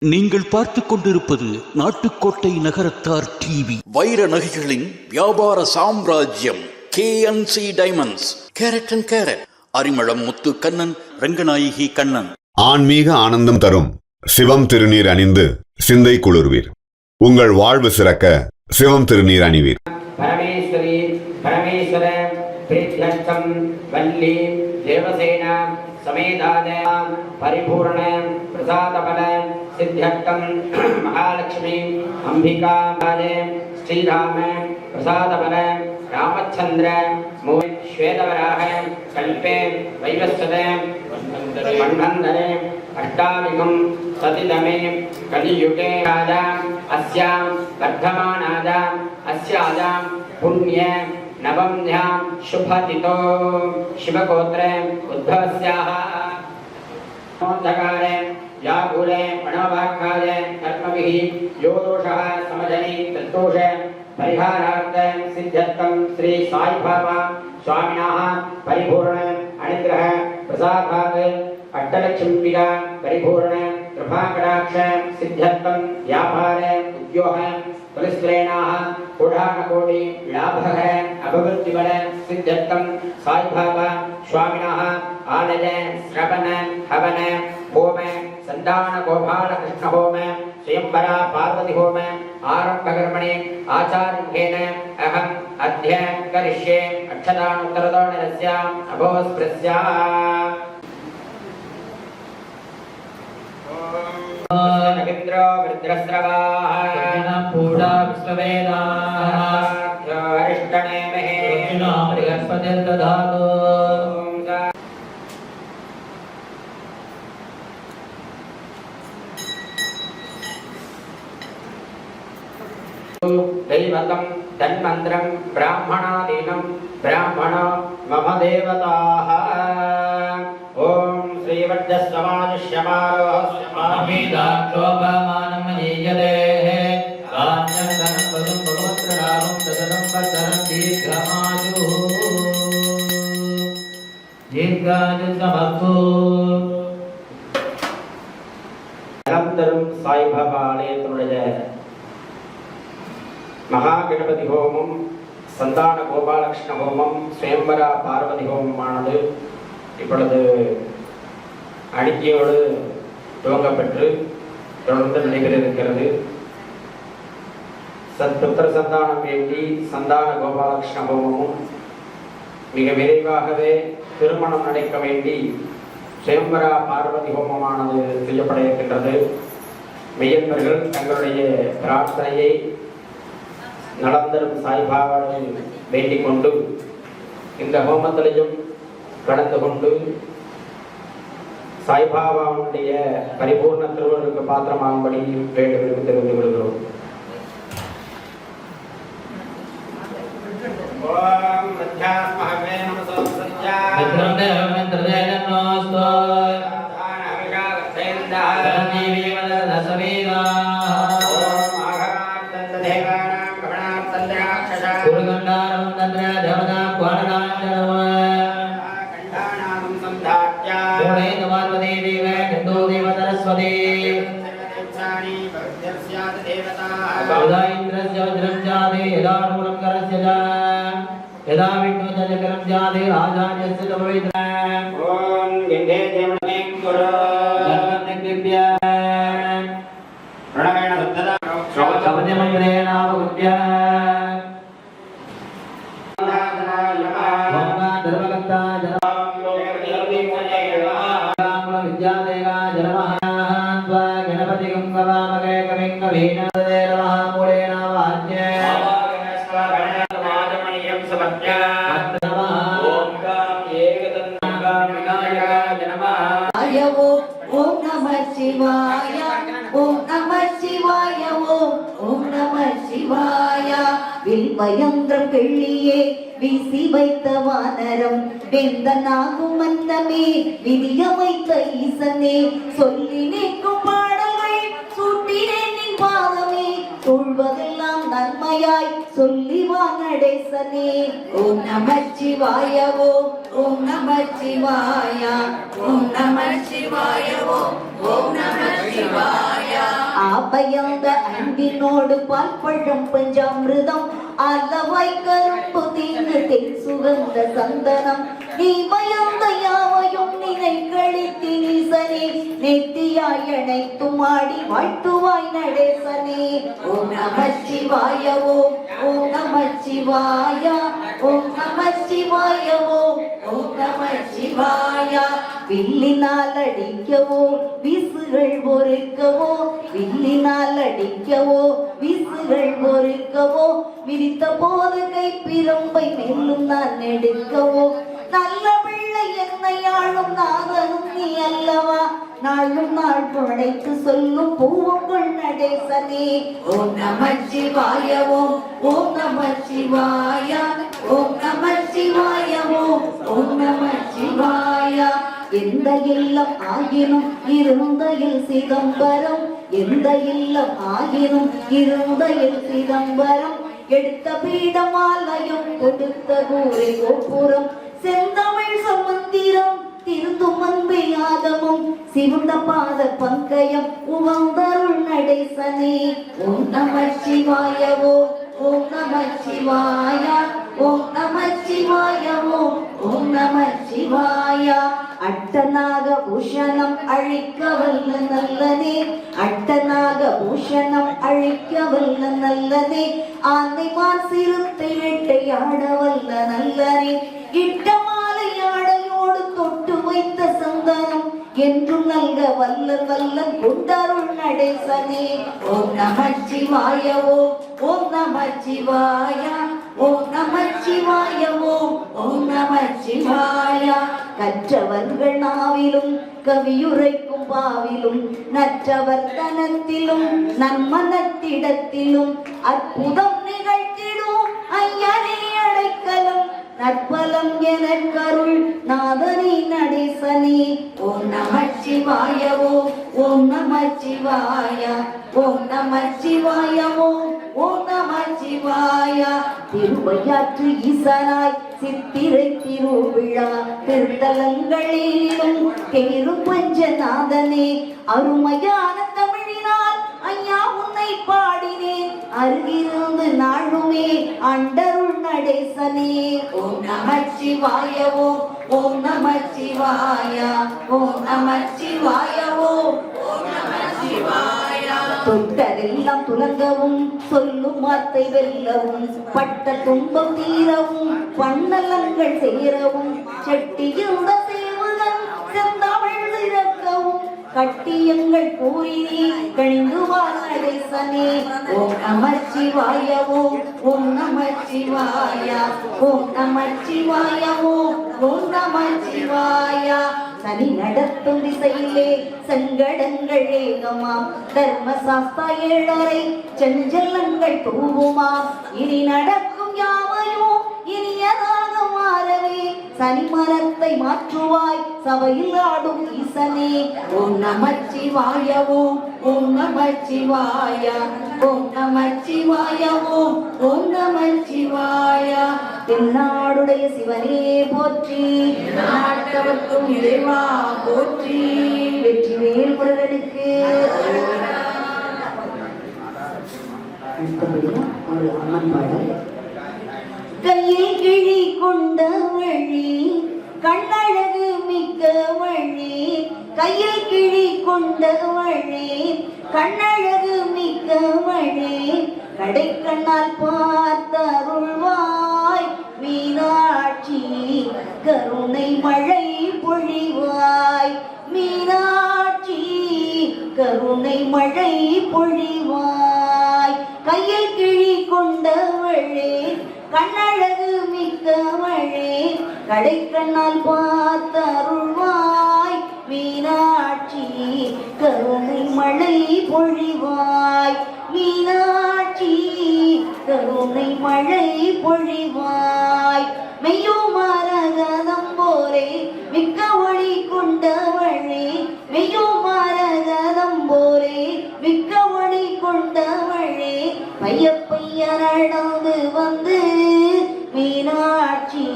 நீங்கள் பார்த்துக் கொண்டிருப்பது நாட்டுக்கோட்டை நகரத்தார் டிவி. வைர நகைகளின் வியாபார சாம்ராஜ்யம் KNC diamonds. Carat and carat. Arimalam Muthu Kannan, Ranganayaki Kannan. ஆன்மீக ஆனந்தம் தரும் சிவம் திருநீர் அணிந்து சிந்தை குளிர்வீர். உங்கள் வாழ்வு சிறக்க சிவம் திருநீர் அணிவீர். பரமேஸ்வரி பரமேஸ்வர பிரீத்யர்த்தம் வள்ளி தேவசேனா சமேதாத பரிபூர்ண பிரசாதபல சித்தியர்த்தம் மகாலட்சுமி அம்பிகா ஸ்ரீராம பிரசாதபல ராமச்சந்திர ஸ்வேதவராக கல்பே வைவஸ்வத மன்வந்தரே அஷ்டாவிகம் சதிதமே கலியுகே ராஜாம் அஸ்யாம் வர்த்தமானாதாம் அஸ்யாதாம் புண்ணிய நவம்யாம் சுபதிதோ சிவகோத்ரே உத்பவஸ்யாஹ மோந்தகாரே யாகுலே மனோவாக்காலே கர்மபிஹி யோ தோஷः சமஜனி தத்தோஷ பரிஹாரார்த்தம் சித்யர்த்தம் ஸ்ரீ சாய் பாபா சுவாமினாः பரிபூர்ண அனுகிரக பிரசாதாத் அஷ்டலட்சுமிபிகா பரிபூர்ண கிருபாகடாட்ச சித்யர்த்தம் வியாபார உத்யோக பலிஸ்ரேணாः கோடானகோடி லாபக அபவர்த்திபல சித்யர்த்தம் சாய் பாபா சுவாமினாः ஆலய ஸ்ரவண ஹவன ஹோம சந்தான கோபால கிருஷ்ண ஹோம ஸ்வயம்பரா பார்வதி ஹோம ஆரம்பகர்மணே ஆச்சாரியேன அஹம் அத்ய கரிஷ்யே அக்ஷதானுத்தரதோணரஸ்ய அபோஸ்ப்ரஸ்ய நகிந்திரோ விருத்ரஸ்ரவாஹ பூடா விஸ்வவேதாஹ அரிஷ்டனே மஹே ப்ரகஸ்பதிர்ததாதோ. दैवतं तन्मन्त्रं ब्राह्मणादीनं ब्राह्मणो मम देवताः. ॐ श्रीवज्रस्वमानुष्यमारोहस्यमाभिदाक्षोभमानं मनीयते कान्यं धनं वदं भगवत्प्रदानं तदनं वर्धनं दीर्घायुसमस्तु. நலம் சாய்பாபா ஆலயத்தினுடைய மகா கணபதி ஹோமம், சந்தான கோபாலகிருஷ்ண ஹோமம், ஸ்வயம்பரா பார்வதி ஹோமமானது இப்பொழுது அடிக்கையோடு துவங்கப்பெற்று தொடர்ந்து நடைபெற இருக்கிறது. சத்புத்திர சந்தானம் வேண்டி சந்தான கோபாலகிருஷ்ண ஹோமமும், மிக விரைவாகவே திருமணம் நடக்க வேண்டி ஸ்வயம்பரா பார்வதி ஹோமமானது செய்யப்பட இருக்கின்றது. மெய்யன்பர்கள் தங்களுடைய பிரார்த்தனையை நலந்தரும் சாய்பாபாவை வேண்டிக் கொண்டு இந்த ஹோமத்திலையும் கலந்து கொண்டு சாய்பாபாவுடைய பரிபூர்ண திருவருளுக்கு பாத்திரமாகும்படி வேண்டும் தெரிந்து கொள்கிறோம். यदा विष्णुजकरं जाते आचार्यस्य तपवित्रं ओम गंगे देवने गुरु धर्मदिव्य प्रणवेण सत्तदा श्रोतवदे मंत्रेण आवुद्य ओम धर्मकर्ता जनम विद्यादेवा जनमः त्वा गणपति गंगवामगे कविं नमः मूलेन वाच्य ओम नमः शिवाय ओम नमः शिवाय ओम नमः शिवाय வில்வயந்திரம் வெள்ளியே வீசி வைத்த வானரம் வெந்தனாகும் மன்னமே விதியமைத்த ஈசனே சொல்லி நிற்கும் பாடல்கள் சூட்டினேன் நின் பாதமே சொல்வதெல்லாம் நன்மையாய் சொல்லி வா நடேசனே. ஓம் நமः சிவாய ஓம் நமः சிவாய ஓம் நமः சிவாய ஓம் ஆபயந்த அன்பினோடு பால்பழம் பஞ்சாமிருதம் அல்லவாய் கரும்பு தீங்கு தென் சுகந்த சந்தனம் நீ பயந்த யாவையும் நினை கழித்தி நீசனே நெத்தியாய் அணைத்தும் ஆடி வாழ்த்துவாய் நடேசனே ஓம் நம சிவாய ஓம் நம சிவாய ஓம் நம சிவாய ஓம் நம சிவாய வில்லினால் அடிக்கவோ விசுகள் பொறுக்கவோ வில்லினால் அடிக்கவோ விசுகள் பொறுக்கவோ விரித்த போது கை பிரம்பை மேலும் நான் எடுக்கவோ நல்ல பிள்ளை என்னை ஆளும் நாதனும் நீ அல்லவா நாளும் நாள் படைத்து சொல்லும் பூவுக்குள் நடேசனே ஓம் நம சிவாய ஓம் நம சிவாய ஓம் நம சிவாய ஓம் நம சிவாய எந்த இல்லம் ஆகினும் இருந்தையில் சிதம்பரம் எந்த இல்லம் ஆகினும் இருந்தையில் சிதம்பரம் எடுத்த பீடமாலயம் கொடுத்த கூரை கோபுரம் செந்தமிழ் சமந்திரம் திருந்தும் அன்பை ஆகமும் சிவந்த பாத பங்கயம் உவந்தருள் நடேசனே ஓம் நம சிவாய ஓம் நம சிவாய ஓம் நம சிவாய ஓம் நம சிவாய அட்டநாக பூஷணம் அழிக்க வல்ல நல்லனே அட்டநாக பூஷணம் அழிக்க வல்ல நல்லனே ஆந்தைமான் சிறுத்தை வேட்டையாட வல்ல நல்லனே இட்ட மாலையாடையோடு தொட்டு வைத்த சந்தனம் என்றும் நல்க வல்லன் வல்லன் கொண்டருள் நடேசனே ஓம் நம சிவாய ஓம் நம சிவாய ஓம் நம சிவாய ஓம் நம சிவாய கற்றவர்கள் நாவிலும் கவியுரைக்கும் பாவிலும் நற்றவர் தனத்திலும் நன்மனத்திடத்திலும் அற்புதம் நிகழ்த்திடும் ஐயனே அடைக்கலம் நற்பலம் என கருள் நாதனே நடேசனே ஓம் நம சிவாய ஓம் நம சிவாய ஓம் நம சிவாய ஓம் நம சிவாய திருவையாற்று ஈசனாய் சித்திரை திருவிழா திருத்தலங்களிலும் தேரும் பஞ்சநாதனே அருமையான தமிழினால் ஐயா உன்னை பாடினேன் அருகிருந்து நாளுமே அண்டருள் நடேசனே ஓம் நம சிவாய ஓம் நம சிவாய ஓம் நம சிவாய ஓம் நம சிவாய தொட்டதெல்லாம் துலங்கவும் சொல்லும் வார்த்தை வெல்லவும் பட்ட துன்பம் தீரவும் பன்னலங்கள் சேரவும் செட்டியிருந்த சேவகன் செந்தமிழ் இறக்கவும் கட்டியங்கள் கூறினே கணிந்து வாழ்நடேசனே ஓம் நம சிவாய ஓம் நம சிவாய ஓம் நம சிவாய ஓம் நம சிவாய சனி நடத்தும் திசையிலே சங்கடங்கள் ஏகமாம் தர்மசாஸ்தா ஏழரை செஞ்சலங்கள் தூவுமாம் இனி நடக்கும் யாவையும் இனியதாக மாறவே சனி மரத்தை மாற்றுவாய் சபையில் ஆடும் ஈசனே ஓம் நம சிவாய ஓம் நம சிவாய ஓம் நம சிவாய ஓம் நம சிவாய தென்னாடுடைய சிவனே போற்றி நாட்டவர்க்கும் இறைவா போற்றி வெற்றிவேல் முருகனுக்கு ஒரு அம்மன் பாடல் கையில் கிழி கொண்ட வழி கண்ணழகு மிக்க வழி கையில் கிழி கொண்ட வழி கண்ணழகு மிக்க வழி கடைக்கண்ணால் பார்த்தருள்வாய் மீனாட்சி கருணை மழை பொழிவாய் மீனாட்சி கருணை மழை பொழிவாய் கையில் கிழி கொண்டவளே கண்ணழகு மிக்கவளே கடைக்கண்ணால் பார்த்தருள்வாய் மீனாட்சி கருணை மழை பொழிவாய் மீனாட்சி கருணை மழை பொழிவாய் மெய்யும் மரகதம் போரே மிக்க ஒளி கொண்டவளே மெய்யும் மரகதம் போரே மிக்க ஒளி கொண்டவளே பைய பைய நடந்து வந்து மீனாட்சி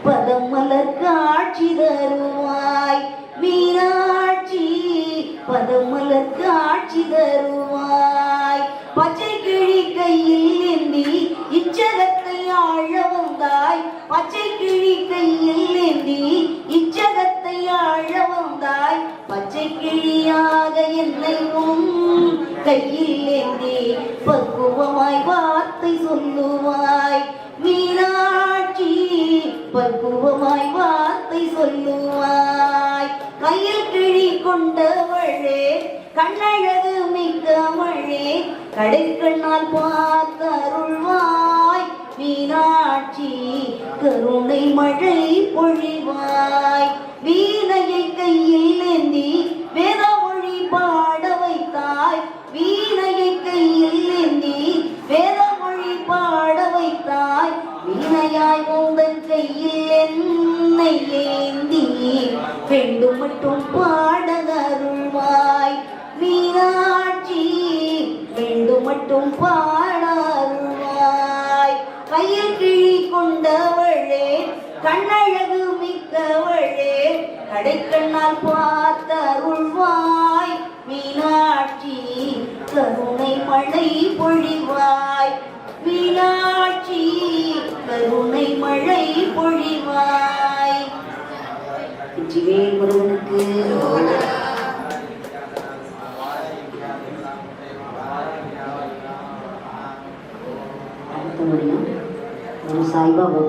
பதமலர் காட்சி தருவாய் மீனாட்சி பத கையில் ஏந்தி இச்சகத்தை ஆழ வந்தாய். பச்சை கிளி கையில் ஏந்தி இச்சகத்தை ஆழ வந்தாய். பச்சை கிளியாக என்னை உன் கையில் ஏந்தி பக்குவமாய் வார்த்தை சொல்லுவாய். மீனாட்சி பக்குவமாய் வார்த்தை சொல்லுவாய். கையில் கிழி கொண்டவளே கண்ணழகு மிக்கவளே கடைக்கண்ணால் பார்த்தருள்வாய். மீனாட்சி கருணை மழை பொழிவாய். வீணையை கையில் ஏந்தி வேதமொழி பாட வைத்தாய். வீணையை கையில் ஏந்தி வேதமொழி பாட வைத்தாய். வீணையாய் உந்தன் கையில் என்னை ஏந்தி வேண்டும் மட்டும் பாடகருள்வாய். மீனாட்சி வேண்டும் மட்டும் பாடருள்வாய். கையில் கிழி கொண்டவளே கண்ணழகு மிக்கவளே கடைக்கண்ணால் பார்த்தருள்வாய். மீனாட்சி கருணை மழை பொழிவாய். மீனாட்சி கருணை மழை பொழிவாய். வெற்றிவேல் முருகனுக்கு. அடுத்தபடியாக ஒரு சாய்பாபா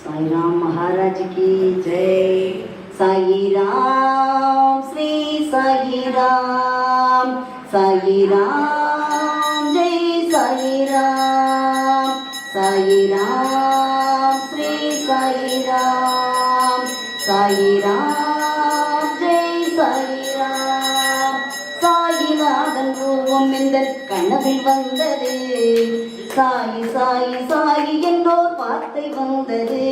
साई राम महाराज की जय. साई राम श्री साई राम. साई राम जय साई राम. साई राम श्री साई राम. साई राम जय साई राम. சாயிநாதன் ரூபம் இந்த கனவில் வந்தது. சாயி சாயி சாயி என்றோர் வார்த்தை வந்தது.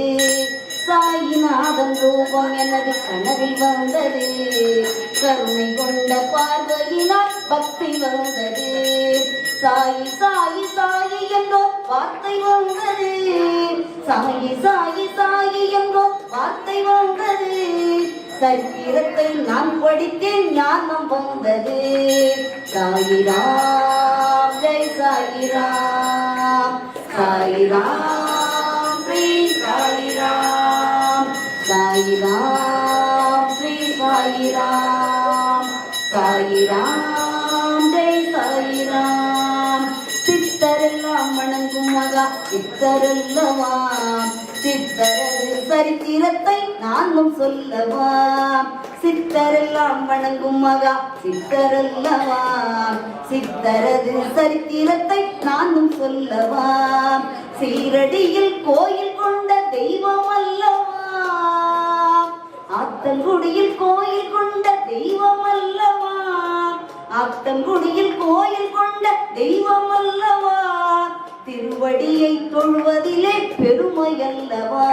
சாயிநாதன் ரூபம் எனது கனவில் வந்தது. கருணை கொண்ட பார்வையினால் பக்தி வந்தது. சாயி சாயி சாயி என்றோர் வார்த்தை வந்தது. சாயி சாயி சாயி என்றோர் வார்த்தை வந்தது. சரித்திரத்தை நான் படித்தேன் ஞானம் வந்தது. சாயிராம் ஜெய் சாயிராம். சாயிராம் ஸ்ரீ சாயிராம். சாயிராம் ஸ்ரீ சாயிராம். சாயிராம் ஜெய் சாயிராம். சித்தரெல்லாம் வணங்கும் மகா சித்தரல்லவா. சித்தரது சரித்திரத்தை நானும் சொல்லவா. சித்தரெல்லாம் வணங்கும் மகா சித்தரல்லவா. சித்தரது சரித்திரத்தை நானும் சொல்லவா. சீரடியில் கோயில் கொண்ட தெய்வம் அல்லவா. ஆத்தங்குடியில் கோயில் கொண்ட தெய்வம் அல்லவா. ஆத்தங்குடியில் கோயில் கொண்ட தெய்வம் அல்லவா. திருவடியை தொழுவதிலே பெருமை அல்லவா.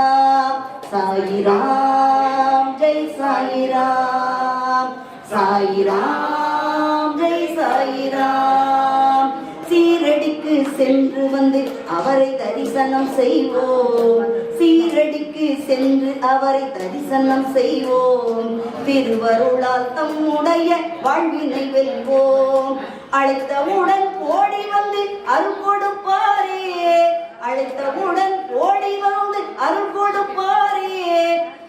சாயிராம் ஜெய் சாயிராம். சாயிராம் ஜெய் சாயிராம். சீரடிக்கு சென்று வந்து அவரை தரிசனம் செய்வோம். சீரடிக்கு சென்று அவரை தரிசனம் செய்வோம். திருவருளால் தம்முடைய வாழ்வினை வெல்வோம். அழைத்தவுடன் ஓடி வந்து அருள் கொடுப்பாரே. அழைத்தவுடன் ஓடி வந்து அருள் கொடுப்பாரே.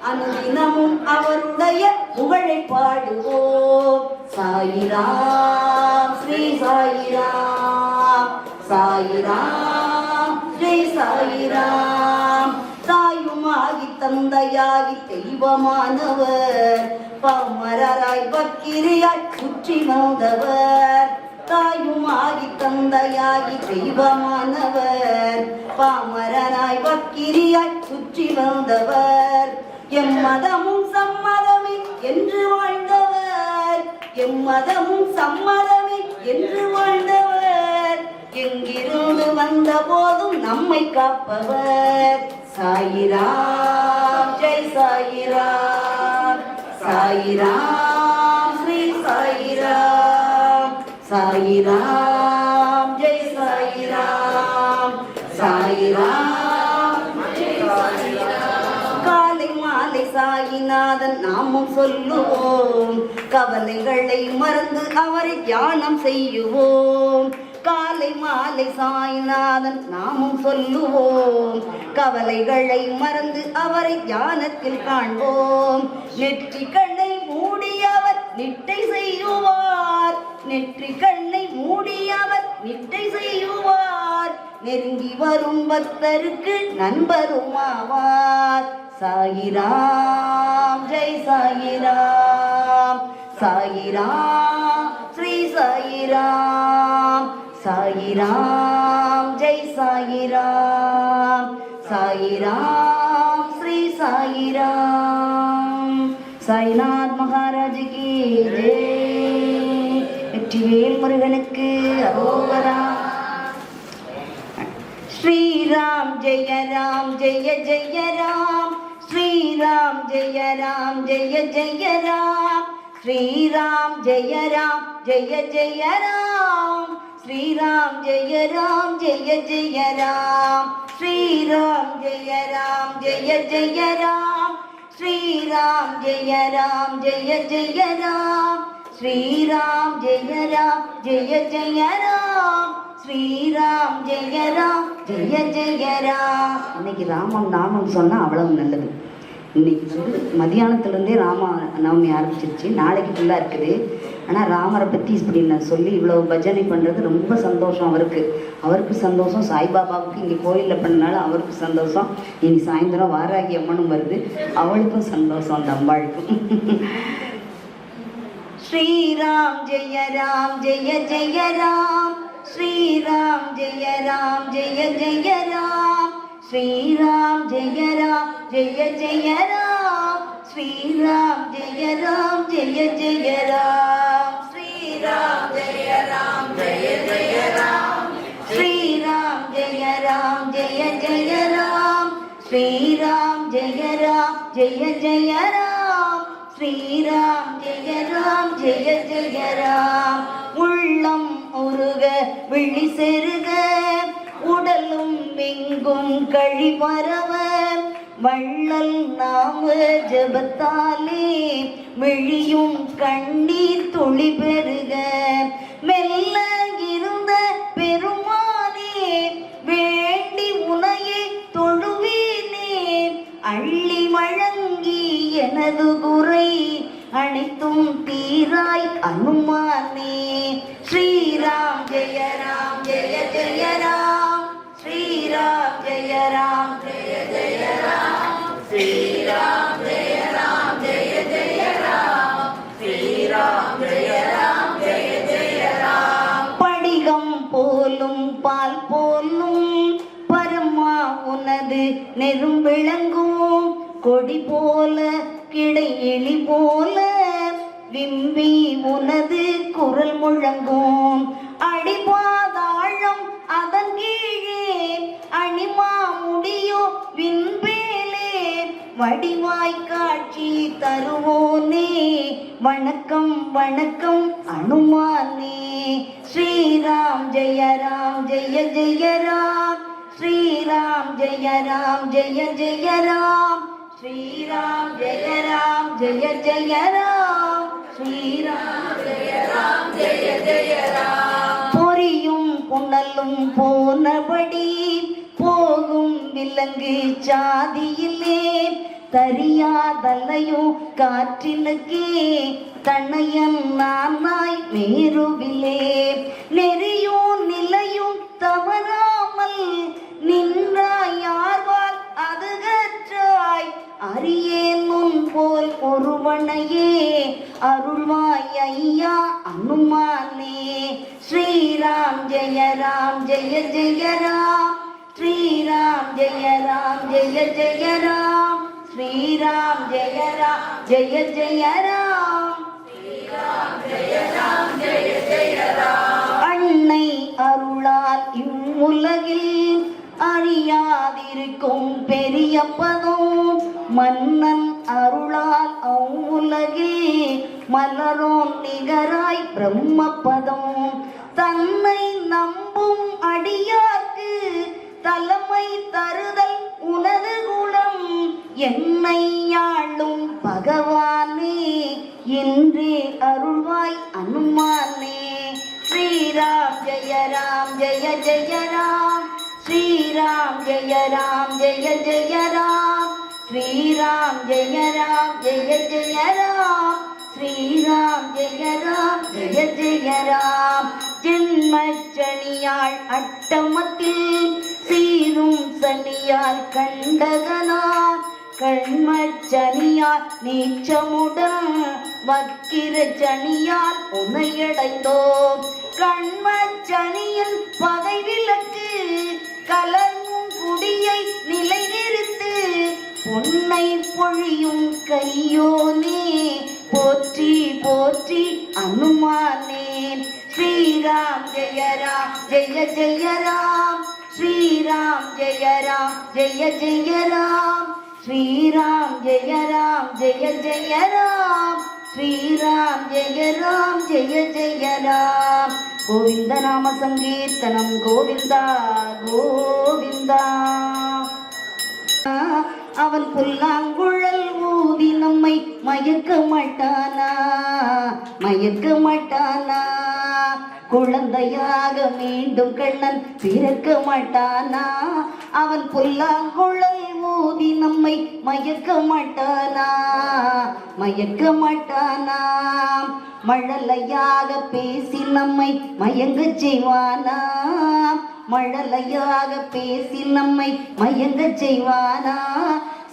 அனுதினமும் அவருடைய புகழை பாடுவோம். சாயிராம் ஸ்ரீ சாயிராம். சாயிராம் ஜெய் சாயிராம். தாயுமாகி தந்தையாகி தெய்வமானவர் பாமரராய் பக்கிரியாய் சுற்றி வந்தவர் தாயுமாகி தந்தையாகி தெய்வமானவர் பாமரராய் பக்கிரியாய் சுற்றி வந்தவர் எம்மதமும் சம்மதமே என்று வாழ்ந்தவர் எம்மதமும் சம்மதமே என்று வாழ்ந்தவர் எங்கிருந்து வந்த போதும் நம்மை காப்பவர் சாயிராம் ஜெய் சாயிராம் சாயிராம் ஸ்ரீ சாயிராம் சாயிராம் ஜெய் சாயிராம் சாயிராம் ஜெய் சாயிராம் காலை மாலை சாயிநாதன் நாமும் சொல்லுவோம் கவலைகளை மறந்து அவரை தியானம் செய்யுவோம் காலை மாலை சாய்நாதன் நாமும் சொல்லுவோம் கவலைகளை மறந்து அவரை தியானத்தில் காண்போம் நெற்றி கண்ணை மூடியவர் நிட்டை செய்யுவார் நெற்றி கண்ணை மூடியவர் நிட்டை செய்யுவார் நெருங்கி வரும் பக்தருக்கு நண்பருமாவார் சாயிராம் ஜெய் சாயிராம் சாயிராம் ஸ்ரீ சாயிராம் சாயிராம் ஜெய் சாயிராம் சாயிராம் ஸ்ரீ சாயிராம் சாய்நாத் மகாராஜ் கி ஜெய் வெற்றிவேல் முருகனுக்கு அரோகரா ஸ்ரீராம் ஜெய ராம் ஜெய ஜெய ராம் ஸ்ரீராம் ஜெய ராம் ஜெய ஜெய ராம் ஸ்ரீராம் ஜெய ராம் ஜெய ஜெய ராம் ஸ்ரீராம் ஜெய ராம் ஜெய ஜெய ராம் ஸ்ரீராம் ஜெய ராம் ஜெய ஜெய ராம் ஸ்ரீராம் ஜெய ராம் ஜெய ஜெய ராம் ஸ்ரீராம் ஜெய ராம் ஜெய ஜெய ராம் ஸ்ரீராம் ஜெய ராம் ஜெய ஜெய ராம். இன்னைக்கு ராமம் நாமம் சொன்னால் அவ்வளவு நல்லது. இன்னைக்கு மதியானத்துலேருந்தே ராம நவமி ஆரம்பிச்சிருச்சு, நாளைக்கு ஃபுல்லாக இருக்குது. ஆனால் ராமரை பற்றி இப்படி நான் சொல்லி இவ்வளோ பஜனை பண்ணுறது ரொம்ப சந்தோஷம். அவருக்கு சந்தோஷம், சாய்பாபாவுக்கு இங்கே கோயிலில் பண்ணனால அவருக்கு சந்தோஷம். இனி சாயந்தரம் வாராகி அம்மனும் வருது, அவளுக்கும் சந்தோஷம், அந்த அம்பாளுக்கும். ஸ்ரீராம் ஜெய ராம் ஜெய ஜெய ராம் ஸ்ரீராம் ஜெய ராம் ஜெய ஜெய ராம் ஸ்ரீராம் ஜெய ராம் ஜெய ஜெய ராம் ஸ்ரீராம் ஜெய ராம் ஜெய ஜெய ராம் ஸ்ரீராம் ஜெய ராம் ஜெய ஜெய ராம் ஸ்ரீராம் ஜெய ராம் ஜெய ஜெய ராம் ஸ்ரீராம் ஜெய ராம் ஜெய ஜெய ராம் ஸ்ரீராம் ஜெய ராம் ஜெய ஜெய ராம். உள்ளம் உருக விழி செருக உடலும் எங்கும் கழி பரவ வள்ளல் நாம ஜபத்தாலே விழியும் கண்ணீர் துளி பெருக மெல்ல இருந்த பெருமானே வேண்டி உனையே தொழுவேனே அள்ளி வழங்கி எனது குறை அனைத்தும் தீராய் அனுமானே. ஸ்ரீராம் ஜெய ராம் ஜெய ஜெய ராம் ஸ்ரீராம் ஜெய ராம் ஜெய ஜெய ராம் ஸ்ரீராம் ஜெய ராம் ஜெய ஜெய ராம் ஸ்ரீராம் ஜெய ராம் ஜெய ஜெய ராம். படிகம் போலும் பால் போலும் பரமா உனது நெரும் விளங்கும் கொடி போல கிடை எலி போல விம்பி உனது குரல் முழங்கும் அடிபாதாழம் அதன் கீழே அணிமா முடியோ விண்பேலே வடிவாய் காட்சி தருவோனே வணக்கம் வணக்கம் அனுமானே. ஸ்ரீராம் ஜெய ராம் ஜெய ஜெய ராம் ஸ்ரீராம் ஜெய ராம் ஜெய ஜெய ராம் ஸ்ரீராம் ஜெய ராம் ஜெய ஜெய ராம் ஸ்ரீராம் ஜெய ராம் ஜெய ஜெய ராம். பொரியும் புனலும் போனபடி போகும் விலங்கு சாதியிலே தரியாதலையோ காற்றினுக்கே தனையன் நானாய் மேருவிலே நெறியும் நிலையும் தவறாமல் நின்றாய் யார்வால் அதுக அறியேன் உன் போல் ஒருவனையே அருள்வாய் ஐயா அனுமானே. ஸ்ரீராம் ஜெய ராம் ஜெய ஜெய ராம், ஸ்ரீராம் ஜெய ராம் ஜெய ஜெய ராம், ஸ்ரீராம் ஜெய ராம் ஜெய ஜெய ராம், அன்னை அருளால் இவ்வுலகில் அறியாதிருக்கும் பெரிய பதம், மன்னன் அருளால் அவ்வுலகில் மலரோன் நிகராய் பிரம்மபதம். தன்னை நம்பும் அடியார்க்கு தலைமை தருதல் உனது குணம், என்னை யாழும் பகவானே இன்றே அருள்வாய் அனுமானே. ஸ்ரீராம் ஜெய ராம் ஜெய ஜெய ராம், ஸ்ரீராம் ஜெய ராம் ஜெய ஜெய ராம், ஸ்ரீராம் ஜெய ராம் ஜெய ஜெய ராம், ஸ்ரீராம் ஜெய ராம் ஜெய ஜெய ராம். ஜென்மச்சனியாள் அட்டமத்தில் சீரும் சனியால் கண்டகனா, கண்மச்சனியால் நீச்சமுடன் வக்கிர சனியால் உனையடைந்தோம். கண்மச்சனியின் பகை விலக்கு கலங்கும் குடியை நிலைநிறுத்து, பொன்னை பொழியும் கையோனே போற்றி போற்றி அனுமானே. ஸ்ரீராம் ஜெய ராம் ஜெய ஜெய ராம், ஸ்ரீராம் ஜெய ராம் ஜெய ஜெய ராம், ஸ்ரீராம் ஜெய ராம் ஜெய ஜெய ராம், ஸ்ரீராம் ஜெய ராம் ஜெய ஜெய ராம். கோவிந்த நாம சங்கீர்த்தனம் கோவிந்தா கோவிந்தா. அவன் புல்லாங்குழல் ஊதி நம்மை மயக்க மாட்டானா, மயக்க மாட்டானா. குழந்தையாக மீண்டும் கண்ணன் பிறக்க மாட்டானா, அவன் புல்லாங்குழல் ஊதி நம்மை மயக்க மாட்டானா, மயக்க மாட்டானா. மழலையாக பேசி நம்மை மயங்க செய்வானா, மழலையாக பேசி நம்மை மயங்க செய்வானா.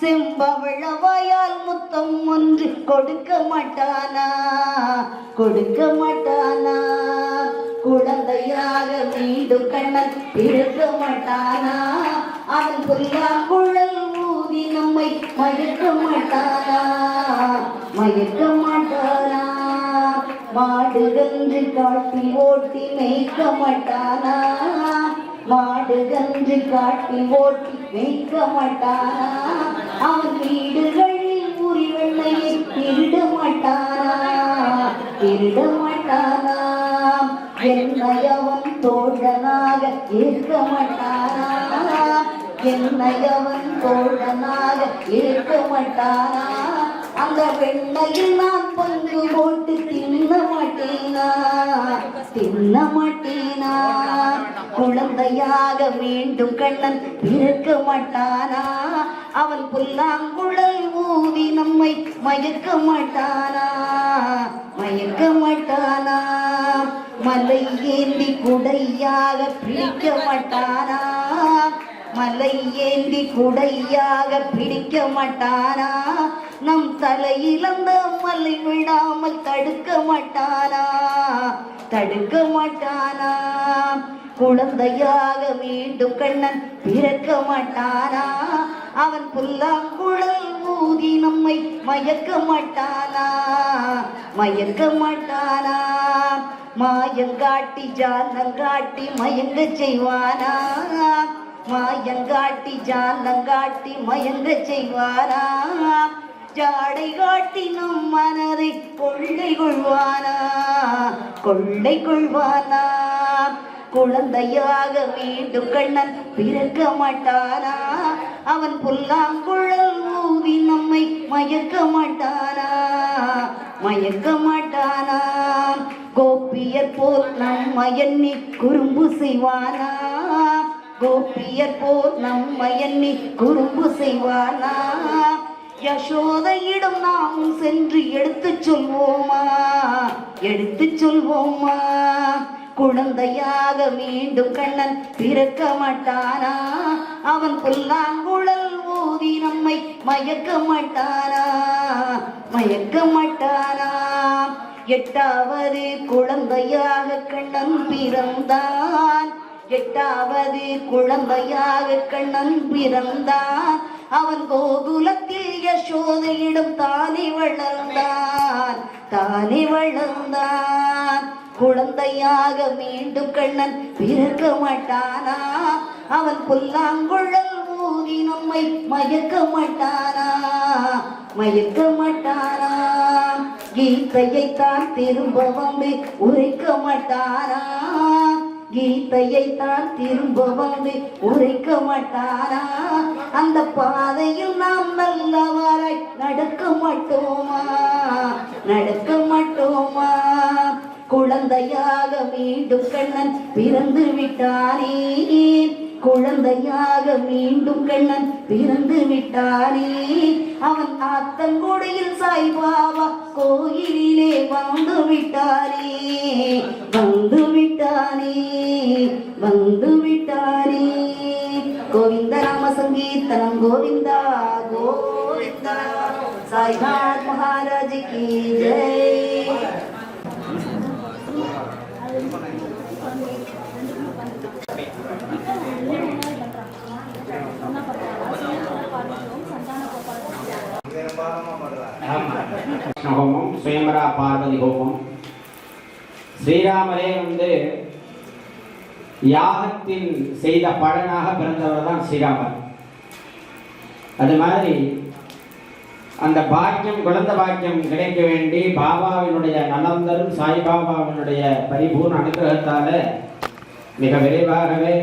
செம்பவழவாயால் முத்தம் ஒன்று கொடுக்க மாட்டானா, கொடுக்க மாட்டானா. குழந்தையாக மீண்டும் கண்ணன் பிறக்க மாட்டானா, அவன் புல்லாங்குழல் ஊதி நம்மை மயக்க மாட்டானா, மயக்க மாட்டானா. மாடுகன்று காட்டி ஓட்டி மேய்க்க மாட்டானா, மாடுகன்று காட்டி ஓட்டி மேய்க்க மாட்டானா. அவன் வீடுகளில் உரி வெண்ணையை திருட மாட்டானா, திருட மாட்டானா. என்னை அவன் தோழனாக ஏற்க மாட்டானா, என்னை அவன் தோழனாக ஏற்க மாட்டானா. அந்த வெண்ணையில் நான் பங்கு போட்டு தின்ன மாட்டேனா, தின்ன மாட்டேனா. குழந்தையாக மீண்டும் கண்ணன் பிறக்க மாட்டானா, அவன் புல்லாங்குழல் ஊதி நம்மை மயக்க மாட்டானா, மயக்க மாட்டானா. மலை ஏந்தி குடையாக பிடிக்க மாட்டானா, மலை ஏந்தி குடையாக பிடிக்க மாட்டானா. நம் தலையில் அந்த மலை விடாமல் தடுக்க மாட்டானா, தடுக்க மாட்டானா. குழந்தையாக மீண்டும் கண்ணன் பிறக்க மாட்டானா, அவன் புல்லாங்குழல் ஊதி நம்மை மயக்க மாட்டானா, மயக்க மாட்டானா. மாயங்காட்டி ஜாலங்காட்டி மயங்க செய்வானா, மாயங்காட்டி ஜாலங்காட்டி மயங்க செய்வானா. ஜாடை காட்டி நம் மனதை கொள்ளை கொள்வானா, கொள்ளை கொள்வானா. குழந்தையாக மீண்டும் கண்ணன் பிறக்க மாட்டானா, அவன் புல்லாங்குழல் ஊதி நம்மை மயக்க மாட்டானா, மயக்க மாட்டானா. கோபியர் போல் நம்மை எண்ணி குறும்பு செய்வானா, கோபியர் போல் நம்மை எண்ணி குறும்பு செய்வானா. யசோதையிடம் நாமும் சென்று எடுத்து சொல்வோமா, எடுத்து சொல்வோமா. குழந்தையாக மீண்டும் கண்ணன் பிறக்க மாட்டானா, அவன் புல்லாங்குழல் ஊதி மோதி நம்மை மயக்க மாட்டானா மயக்க மாட்டானா. எட்டாவது குழந்தையாக கண்ணன் பிறந்தான், எட்டாவது குழந்தையாக கண்ணன் பிறந்தான். அவன் கோகுலத்தில் யசோதையிடம் தானே வளர்ந்தான், தானே வளர்ந்தான். குழந்தையாக மீண்டும் கண்ணன் பிறக்க மாட்டானா, அவன் புல்லாங்குழல் ஊதி நம்மை மயக்க மாட்டானா மயக்க மாட்டானா. கீதையைத்தான் திரும்ப வந்து உரைக்க மாட்டானா, கீதையைத்தான் திரும்ப வந்து உரைக்க மாட்டானா. அந்த பாதையில் நாம் நல்லவராய் நடக்க மாட்டோமா நடக்க மாட்டோமா. குழந்தையாக மீண்டும் கண்ணன் பிறந்து விட்டானே, குழந்தையாக மீண்டும் கண்ணன் பிறந்து விட்டானே. அவன் ஆத்தங்குடியில் சாய்பாபா கோயிலிலே வந்து விட்டானே, வந்து விட்டானே, வந்து விட்டானே. கோவிந்த நாம சங்கீர்த்தனம் கோவிந்தா கோவிந்தா. சாய்நாத் மகாராஜ் கி ஜெய். ஹோமம், சுயம்பரா பார்வதி ஹோமம். ஸ்ரீராமரே யாகத்தின் செய்த பலனாக பிறந்தவர் தான் ஸ்ரீராமர். அது மாதிரி அந்த பாக்கியம், குழந்தை பாக்கியம் கிடைக்க வேண்டி பாபாவினுடைய நலந்தரும் சாய்பாபாவினுடைய பரிபூர்ண அனுகிரகத்தால மிக விரைவாகவே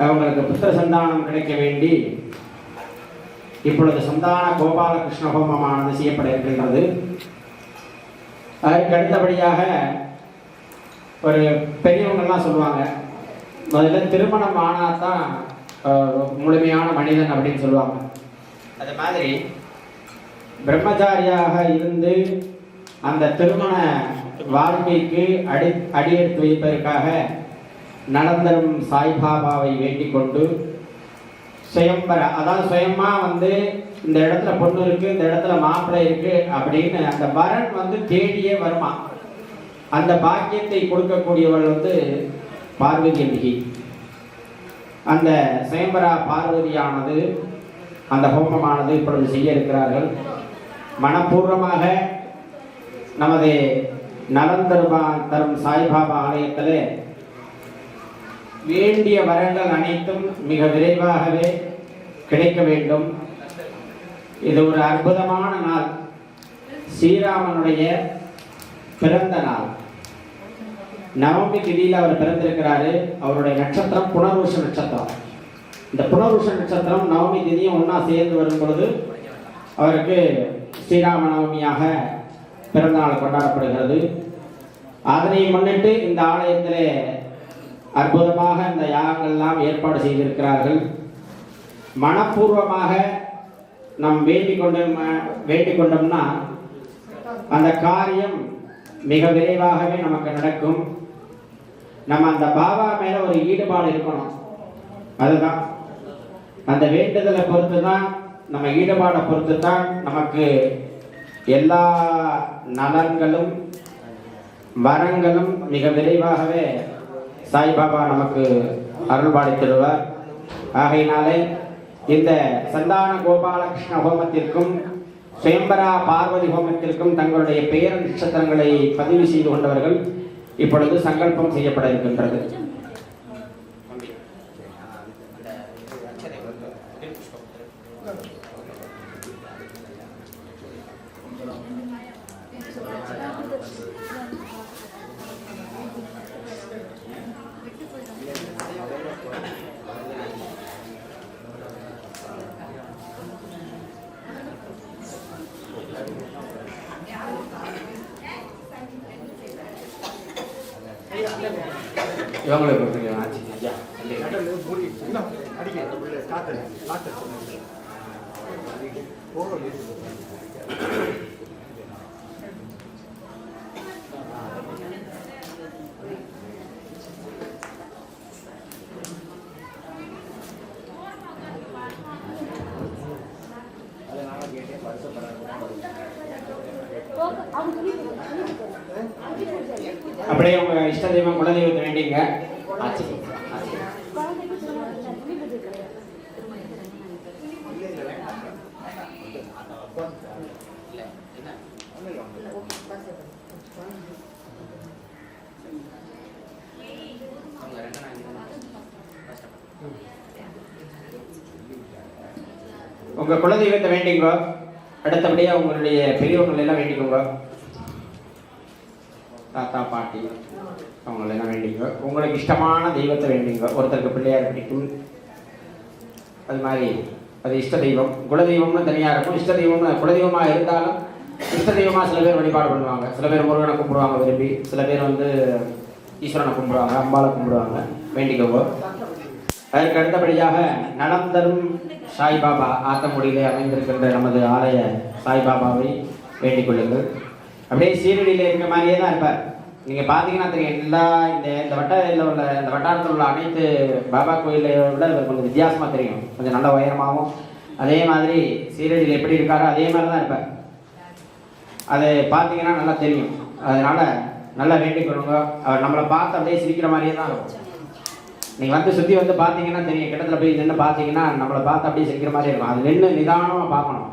அவங்களுக்கு புத்திர சந்தானம் கிடைக்க வேண்டி இப்பொழுது சந்தான கோபாலகிருஷ்ண ஹோமமானது செய்யப்பட இருக்கின்றது. அதற்கு அடுத்தபடியாக ஒரு பெரியவங்கள்லாம் சொல்லுவாங்க, முதல்ல திருமணம் ஆனால் தான் முழுமையான மனிதன் அப்படின்னு சொல்லுவாங்க. அது மாதிரி பிரம்மச்சாரியாக இருந்து அந்த திருமண வாழ்க்கைக்கு அடியெடுத்து வைப்பதற்காக நலந்தரும் சாய்பாபாவை வேண்டிக் கொண்டு சுயம்பர, அதாவது சுயமா இந்த இடத்துல பொண்ணு இருக்கு, இந்த இடத்துல மாப்பிள்ளை இருக்கு அப்படின்னு அந்த வரன் தேடியே வருமா. அந்த பாக்கியத்தை கொடுக்கக்கூடியவள் பார்வதி அம்பிகை. அந்த சுயம்பரா பார்வதியானது அந்த ஹோமமானது இப்பொழுது செய்ய இருக்கிறார்கள். மனப்பூர்வமாக நமது நலந்தரும் சாய்பாபா ஆலயத்தில் வேண்டிய வரங்கள் அனைத்தும் மிக விரைவாகவே கிடைக்க வேண்டும். இது ஒரு அற்புதமான நாள், ஸ்ரீராமனுடைய பிறந்த நாள். நவமி திதியில் அவர் பிறந்திருக்கிறாரு. அவருடைய நட்சத்திரம் புனர்வச நட்சத்திரம். இந்த புனர்வச நட்சத்திரம் நவமி திதியும் ஒன்றா சேர்ந்து வரும் பொழுது அவருக்கு ஸ்ரீராம நவமியாக பிறந்தநாள் கொண்டாடப்படுகிறது. அதனை முன்னிட்டு இந்த ஆலயத்திலே அற்புதமாக இந்த யாகங்கள்லாம் ஏற்பாடு செய்திருக்கிறார்கள். மனப்பூர்வமாக நாம் வேண்டிக் கொண்டோம்னா அந்த காரியம் மிக விரைவாகவே நமக்கு நடக்கும். நம்ம அந்த பாபா மேல ஒரு ஈடுபாடு இருக்கணும். அதுதான் அந்த வேண்டுதலை பொறுத்து தான், நம்ம ஈடுபாடை பொறுத்து தான் நமக்கு எல்லா நலன்களும் வரங்களும் மிக விரைவாகவே சாய்பாபா நமக்கு அருள்பாலித்திடுவார். ஆகையினாலே இந்த சந்தான கோபாலகிருஷ்ண ஹோமத்திற்கும் சுயம்பரா பார்வதி ஹோமத்திற்கும் தங்களுடைய பெயர் நட்சத்திரங்களை பதிவு செய்து கொண்டவர்கள் இப்பொழுது சங்கல்பம் செய்யப்பட இருக்கின்றது. இவங்களுக்கு ஆச்சு ஐயா அப்படியே உங்க இஷ்ட தெய்வம் குலதெய்வத்தை வேண்டிங்க. ஆச்சு. உங்க குலதெய்வத்தை வேண்டிங்க. அடுத்தபடியா உங்களுடைய பெரியவங்களை எல்லாம் வேண்டிக்கோங்க. தாத்தா பாட்டி அவங்களெல்லாம் வேண்டிங்க. உங்களுக்கு இஷ்டமான தெய்வத்தை வேண்டிங்க. ஒருத்தருக்கு பிள்ளையார் பிடிக்கும், அது மாதிரி அது இஷ்ட தெய்வம். குலதெய்வம்னு தனியாக இருக்கும். இஷ்ட தெய்வம்னு குலதெய்வமாக இருந்தாலும் இஷ்ட தெய்வமாக சில பேர் வழிபாடு பண்ணுவாங்க. சில பேர் முருகனை கும்பிடுவாங்க விரும்பி, சில பேர் ஈஸ்வரனை கும்பிடுவாங்க, அம்பாலை கும்பிடுவாங்க. வேண்டிக்கோங்க. அதற்கு அடுத்தபடியாக நலம் தரும் சாய்பாபா ஆத்தங்குடியிலே அமைந்திருக்கின்ற நமது ஆலய சாய்பாபாவை வேண்டிக் கொள்ளுங்கள். அப்படியே சீரடியில் இருக்கிற மாதிரியே தான் இருப்பார். நீங்கள் பார்த்தீங்கன்னா தெரியும், எல்லா இந்த வட்டாரத்தில் உள்ள அனைத்து பாபா கோயிலை விட இவர் கொஞ்சம் வித்தியாசமாக தெரியும். கொஞ்சம் நல்ல உயரமாகவும், அதே மாதிரி சீரடியில் எப்படி இருக்காரோ அதே மாதிரி தான் இருப்பார். அதை பார்த்தீங்கன்னா நல்லா தெரியும். அதனால் நல்லா வேண்டிக் கொள்ளுங்க. அவர் நம்மளை பார்த்து அப்படியே சிரிக்கிற மாதிரியே தான் இருக்கும். நீங்கள் சுற்றி பார்த்தீங்கன்னா தெரியும். கிட்டத்தில் போய் நின்று பார்த்தீங்கன்னா நம்மளை பார்த்து அப்படியே சிரிக்கிற மாதிரி இருக்கும். அது நின்று நிதானமாக பார்க்கணும்.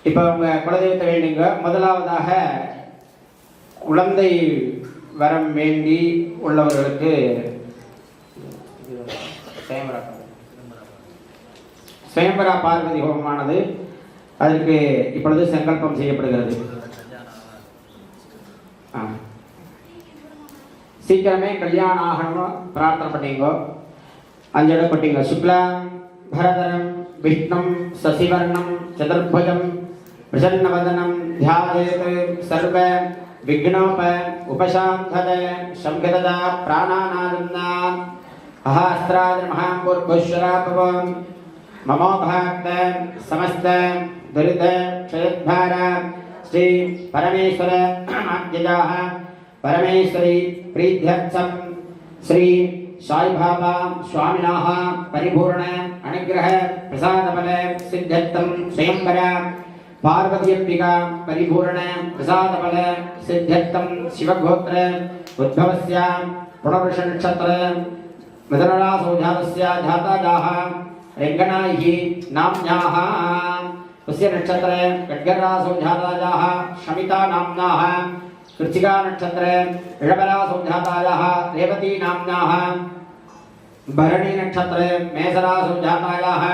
இப்போ உங்கள் குலதெய்வத்தை வேண்டிங்க. முதலாவதாக குழந்தை வரம் வேண்டி உள்ளவர்களுக்கு சுயம்பரா பார்வதி ஹோமமானது அதற்கு இப்பொழுது சங்கல்பம் செய்யப்படுகிறது. சீக்கிரமே கல்யாணம் ஆகணும் பிரார்த்தனை பண்ணீங்க. 5 இடம் கொட்டீங்க. சுக்லாம் பரதரம் விஷ்ணம் சசிவர்ணம் சதுர்புஜம் பிரசன்னவதனம் தியாயேத் சர்வ விக்னோப உபசாந்தத சம்ஹிததா பிராணாநாதம்னா அஹாஸ்திராத் மகாம்புர்புஷ்ராபவம் மமோபாக்த சமஸ்த துரித க்ஷயத்பார ஸ்ரீ பரமேஸ்வர ஆத்யஜாஹ பரமேஸ்வரி பிரீத்யர்த்தம் ஸ்ரீ சாய்பாபா சுவாமினாஹ பரிபூர்ண அனுக்கிரக பிரசாதபல சித்தர்த்தம் ஸ்வயம்பர பார்வதியம்பிகா பரிபூர்ண பிரசாதபல சித்தர்த்தம் சிவகோத்திர உத்பவஸ்ய புனர்வருஷ நட்சத்திர மிதனராசோ ஜாதஸ்ய ஜாதாஜாஹ ரெங்கநாயகி நாம்ஞாஹ உஸ்ய நட்சத்திர கட்கராசோ ஜாதாஜாஹ ஷமிதா நாம்னாஹ कृतिका नक्षत्र ऋषभरासो जातायाः रेवती नाम्नाः भरणी नक्षत्र मेषरासो जातायाः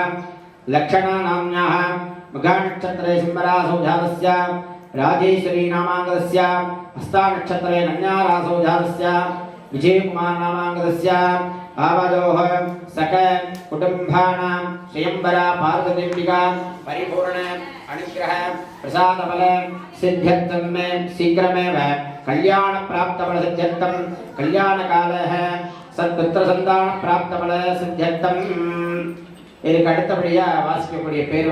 लक्षणा नाम्न्याः मघा नक्षत्रे सिंहरासो जातस्य राजेश्वरी नामाङ्गस्य हस्ता नक्षत्रे नन्यारासो जातस्य विजयकुमार नामाङ्गस्य आवजोः सक कुटुम्बानां स्वयंवरा पार्वतीम्बिका परिपूर्ण अनुग्रह प्रसादबल सिद्ध्यर्थं में शीघ्रमेव कल्याण प्राप्तबल सिद्ध्यर्थं कल्याण कालः सत्पुत्र संतान प्राप्तबल सिद्ध्यर्थं. இதுக்கு அடுத்தபடியா வாசிக்கக்கூடிய பேர்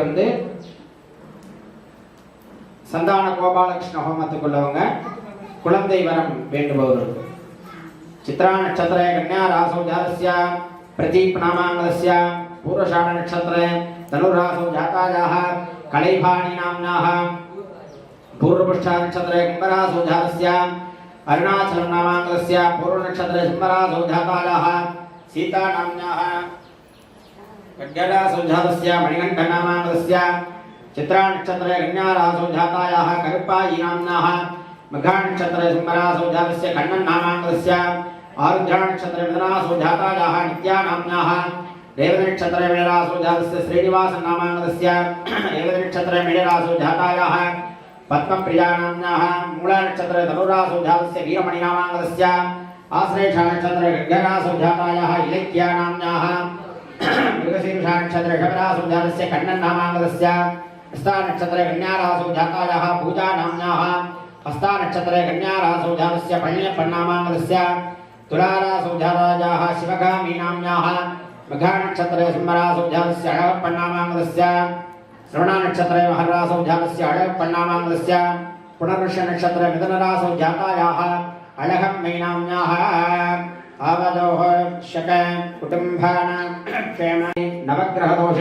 சந்தான கோபாலகிருஷ்ண ஹோமத்துக்குள்ளவங்க குழந்தை வரம் வேண்டுபவர்கள். चित्रा नक्षत्रे कन्या रासो जातस्य प्रदीप नामाङ्गस्य पूर्वषाढ नक्षत्रे धनुरासो जातायाः कलैभाणि नाम्नाः पूर्वपुष्ठा नक्षत्रे कुम्भरासो जातस्य अरुणाचलं नामाङ्गस्य पूर्वनक्षत्रे सिंहरासो जातायाः सीता नाम्न्याः खड्गरासो जातस्य मणिकण्ठ नामाङ्गस्य चित्रा नक्षत्रे कन्या रासो जातायाः करुप्पायि नाम्नाः मघा नक्षत्रे सिंहरासो जातस्य कण्णन् नामाङ्गस्य आरुद्रा नक्षत्रे मिथुनासो जातायाः नित्या नाम्न्याः रेवती नक्षत्रे मेषरासो जातस्य श्रीनिवास नामाङ्गस्य रेवती नक्षत्रे मेषरासो जातायाः पद्मप्रिया नाम्न्याः मूला नक्षत्रे धनुरासो जातस्य वीरमणि नामाङ्गस्य आश्लेषा नक्षत्रे खड्गरासो जातायाः इलक्या नाम्न्याः मृगशीर्षा नक्षत्रे ऋषभरासो जातस्य कण्णन् नामाङ्गस्य हस्ता नक्षत्रे कन्यारासो जातायाः पूजा नाम्न्याः हस्ता नक्षत्रे कन्यारासो जातस्य पळ्यप्पन् नामाङ्गस्य तुलारासो जातायाः शिवगामी नाम्न्याः मघा नक्षत्रे सिंहरासो जातस्य अळगप्पन् नामाङ्गस्य श्रवणा नक्षत्रे महर्रासो जातस्य अळगप्पन् नामाङ्गस्य पुनर्वृष नक्षत्रे मिथुनरासो जातायाः अळगम्मै नाम्न्याः आवदोः शक कुटुम्बानां क्षेमे नवग्रहदोष